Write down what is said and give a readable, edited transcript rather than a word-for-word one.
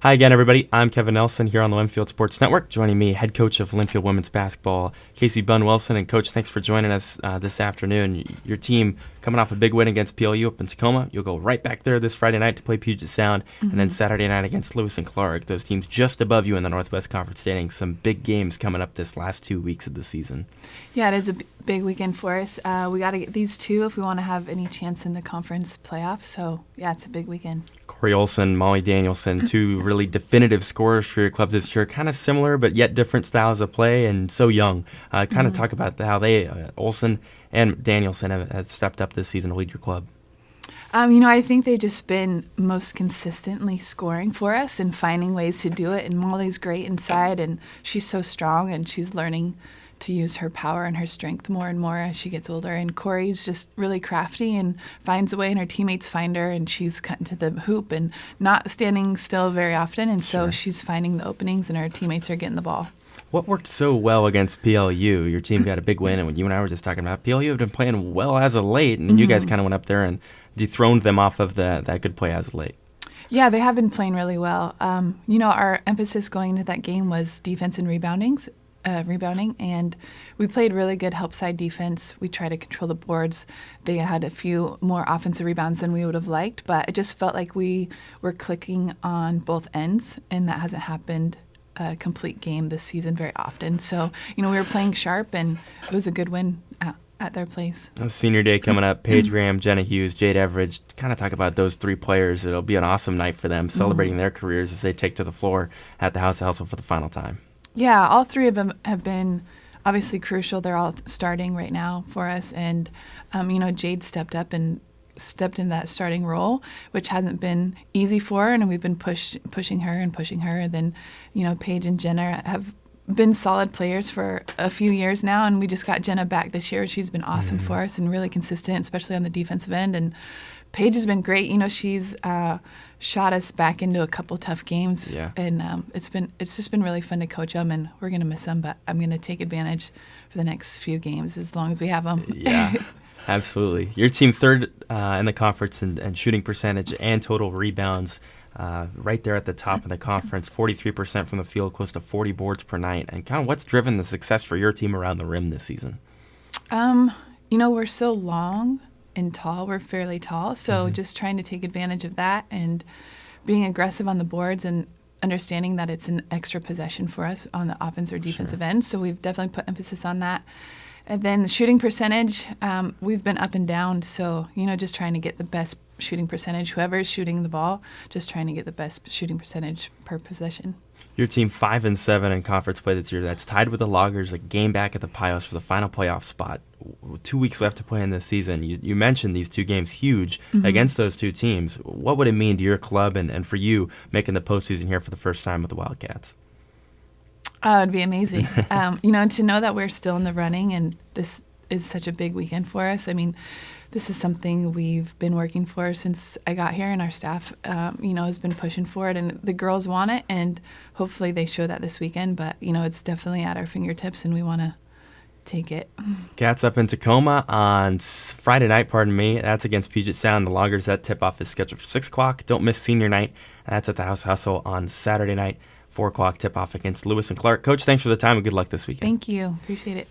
Hi again, everybody. I'm Kevin Nelson here on the Linfield Sports Network. Joining me, head coach of Linfield women's basketball, Casey Bunn-Wilson. And Coach, thanks for joining us this afternoon. Your team coming off a big win against PLU up in Tacoma. You'll go right back there this Friday night to play Puget Sound, and then Saturday night against Lewis and Clark. Those teams just above you in the Northwest Conference standings. Some big games coming up this last 2 weeks of the season. Yeah, it is a big weekend for us. We got to get these two if we want to have any chance in the conference playoff. So, yeah, it's a big weekend. Cory, Olson, Danielson, two really definitive scorers for your club this year. Kind of similar, but yet different styles of play, and so young. Kind of talk about how they, Olson and Danielson, have stepped up this season to lead your club. I think they've just been most consistently scoring for us and finding ways to do it. And Molly's great inside, and she's so strong, and she's learning to use her power and her strength more and more as she gets older. And Cory's just really crafty and finds a way, and her teammates find her, and she's cutting to the hoop and not standing still very often. And so she's finding the openings, and her teammates are getting the ball. What worked so well against PLU? Your team got a big win, and when you and I were just talking about PLU have been playing well as of late, and you guys kind of went up there and dethroned them off of that good play as of late. Yeah, they have been playing really well. Our emphasis going into that game was defense and rebounding, and we played really good help side defense. We tried to control the boards. They had a few more offensive rebounds than we would have liked, but it just felt like we were clicking on both ends, and that hasn't happened a complete game this season very often. So, we were playing sharp, and it was a good win at their place. Senior day coming up. Paige Graham, Jenna Hughes, Jade Everidge. Kind of talk about those three players. It'll be an awesome night for them, celebrating their careers as they take to the floor at the House of Hustle for the final time. Yeah, all three of them have been obviously crucial. They're all starting right now for us. And, Jade stepped up and stepped in that starting role, which hasn't been easy for her. And we've been pushing her. And then, Paige and Jenna have been solid players for a few years now. And we just got Jenna back this year. She's been awesome for us and really consistent, especially on the defensive end. And Paige has been great. She's shot us back into a couple tough games. Yeah. And it's just been really fun to coach them, and we're going to miss them, but I'm going to take advantage for the next few games as long as we have them. Yeah, absolutely. Your team third in the conference in shooting percentage and total rebounds, right there at the top of the conference, 43% from the field, close to 40 boards per night. And kind of what's driven the success for your team around the rim this season? We're so long and tall. We're fairly tall, so just trying to take advantage of that and being aggressive on the boards and understanding that it's an extra possession for us on the offense or defensive end. So we've definitely put emphasis on that. And then the shooting percentage, we've been up and down. So, just trying to get the best shooting percentage. Whoever is shooting the ball, just trying to get the best shooting percentage per possession. Your team 5-7 in conference play this year. That's tied with the Loggers, a game back at the Pios for the final playoff spot. 2 weeks left to play in this season. You mentioned these two games huge against those two teams. What would it mean to your club and for you making the postseason here for the first time with the Wildcats? Oh, it'd be amazing. To know that we're still in the running and this is such a big weekend for us. I mean, this is something we've been working for since I got here, and our staff, has been pushing for it, and the girls want it, and hopefully they show that this weekend. But, it's definitely at our fingertips, and we want to take it. Cats up in Tacoma on Friday night, That's against Puget Sound. The Loggers, that tip-off is scheduled for 6 o'clock. Don't miss senior night. That's at the House Hustle on Saturday night, 4 o'clock tip-off against Lewis and Clark. Coach, thanks for the time, and good luck this weekend. Thank you. Appreciate it.